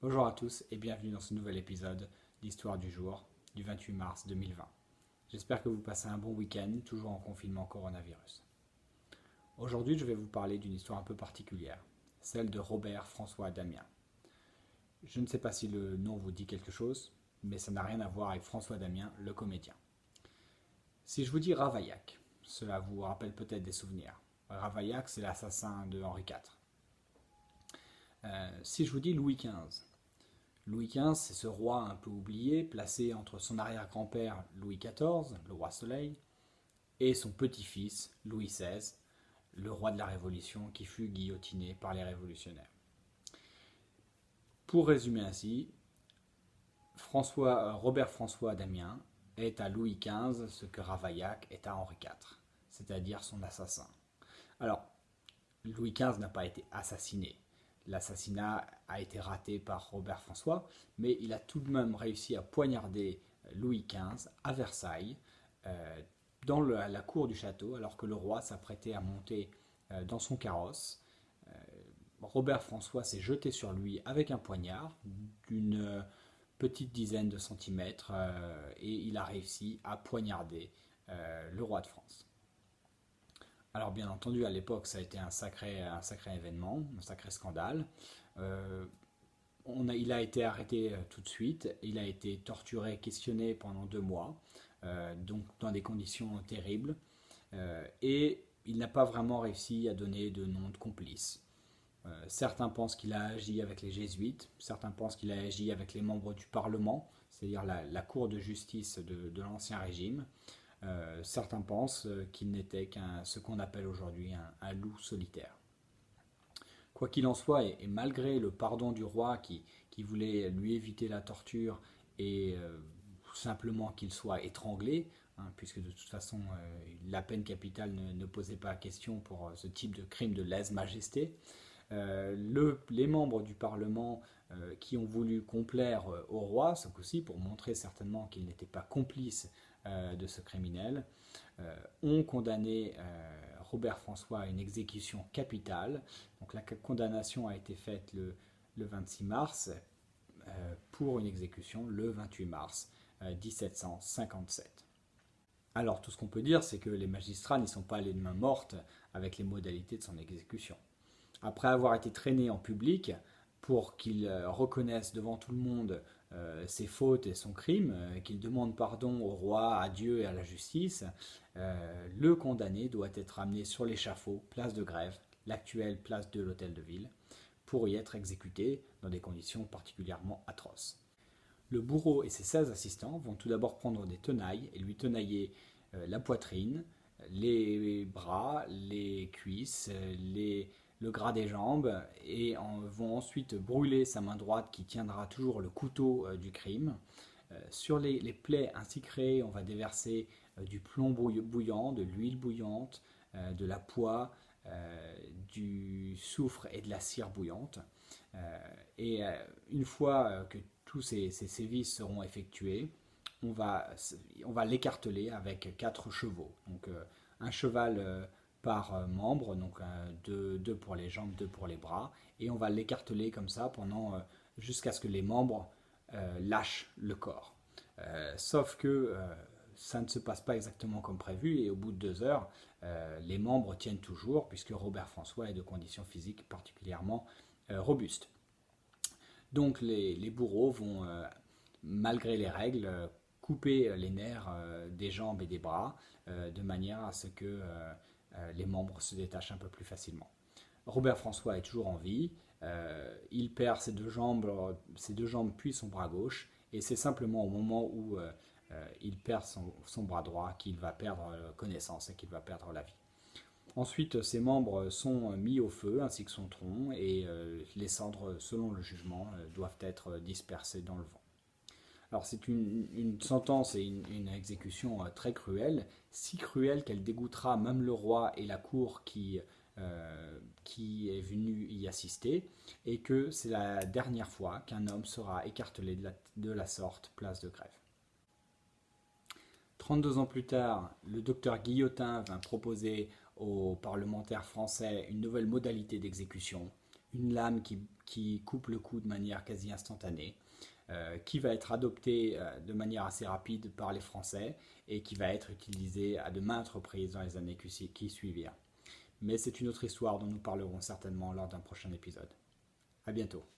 Bonjour à tous et bienvenue dans ce nouvel épisode d'Histoire du jour du 28 mars 2020. J'espère que vous passez un bon week-end, toujours en confinement coronavirus. Aujourd'hui, je vais vous parler d'une histoire un peu particulière, celle de Robert François Damien. Je ne sais pas si le nom vous dit quelque chose, mais ça n'a rien à voir avec François Damien, le comédien. Si je vous dis Ravaillac, cela vous rappelle peut-être des souvenirs. Ravaillac, c'est l'assassin de Henri IV. Si je vous dis Louis XV, Louis XV, c'est ce roi un peu oublié, placé entre son arrière-grand-père Louis XIV, le roi Soleil, et son petit-fils Louis XVI, le roi de la Révolution qui fut guillotiné par les révolutionnaires. Pour résumer ainsi, Robert François Damien est à Louis XV ce que Ravaillac est à Henri IV, c'est-à-dire son assassin. Alors, Louis XV n'a pas été assassiné. L'assassinat a été raté par Robert François, mais il a tout de même réussi à poignarder Louis XV à Versailles, dans la cour du château, alors que le roi s'apprêtait à monter dans son carrosse. Robert François s'est jeté sur lui avec un poignard d'une petite dizaine de centimètres et il a réussi à poignarder le roi de France. Alors bien entendu, à l'époque, ça a été un sacré événement, un sacré scandale. Il a été arrêté tout de suite, il a été torturé, questionné pendant 2 mois, donc dans des conditions terribles, et il n'a pas vraiment réussi à donner de nom de complice. Certains pensent qu'il a agi avec les jésuites, certains pensent qu'il a agi avec les membres du Parlement, c'est-à-dire la cour de justice de l'Ancien Régime. Certains pensent qu'il n'était ce qu'on appelle aujourd'hui un loup solitaire. Quoi qu'il en soit, et malgré le pardon du roi qui voulait lui éviter la torture et simplement qu'il soit étranglé, puisque de toute façon la peine capitale ne posait pas question pour ce type de crime de lèse-majesté, les membres du Parlement qui ont voulu complaire au roi, ce coup-ci pour montrer certainement qu'il n'était pas complice de ce criminel, ont condamné Robert François à une exécution capitale. Donc la condamnation a été faite le 26 mars pour une exécution le 28 mars 1757. Alors tout ce qu'on peut dire, c'est que les magistrats n'y sont pas allés de main morte avec les modalités de son exécution. Après avoir été traîné en public pour qu'il reconnaisse devant tout le monde ses fautes et son crime, qu'il demande pardon au roi, à Dieu et à la justice, le condamné doit être amené sur l'échafaud, place de Grève, l'actuelle place de l'Hôtel de Ville, pour y être exécuté dans des conditions particulièrement atroces. Le bourreau et ses 16 assistants vont tout d'abord prendre des tenailles et lui tenailler la poitrine, les bras, les cuisses, le gras des jambes et vont ensuite brûler sa main droite qui tiendra toujours le couteau du crime. Sur les plaies ainsi créées, on va déverser du plomb bouillant, de l'huile bouillante, de la poix, du soufre et de la cire bouillante. Et une fois que tous ces sévices seront effectués, on va l'écarteler avec 4 chevaux. Donc un cheval par membre, donc 2 pour les jambes, 2 pour les bras, et on va l'écarteler comme ça jusqu'à ce que les membres lâchent le corps. Sauf que ça ne se passe pas exactement comme prévu, et au bout de 2 heures, les membres tiennent toujours, puisque Robert François est de conditions physiques particulièrement robustes. Donc les bourreaux vont, malgré les règles, couper les nerfs des jambes et des bras, de manière à ce que les membres se détachent un peu plus facilement. Robert François est toujours en vie, il perd ses deux jambes puis son bras gauche, et c'est simplement au moment où il perd son bras droit qu'il va perdre connaissance et qu'il va perdre la vie. Ensuite, ses membres sont mis au feu ainsi que son tronc, et les cendres, selon le jugement, doivent être dispersées dans le vent. Alors c'est une sentence et une exécution très cruelle, si cruelle qu'elle dégoûtera même le roi et la cour qui est venu y assister, et que c'est la dernière fois qu'un homme sera écartelé de la sorte, place de Grève. 32 ans plus tard, le docteur Guillotin vint proposer aux parlementaires français une nouvelle modalité d'exécution, une lame qui coupe le cou de manière quasi instantanée, qui va être adoptée de manière assez rapide par les Français et qui va être utilisée à de maintes reprises dans les années qui suivirent. Mais c'est une autre histoire dont nous parlerons certainement lors d'un prochain épisode. À bientôt.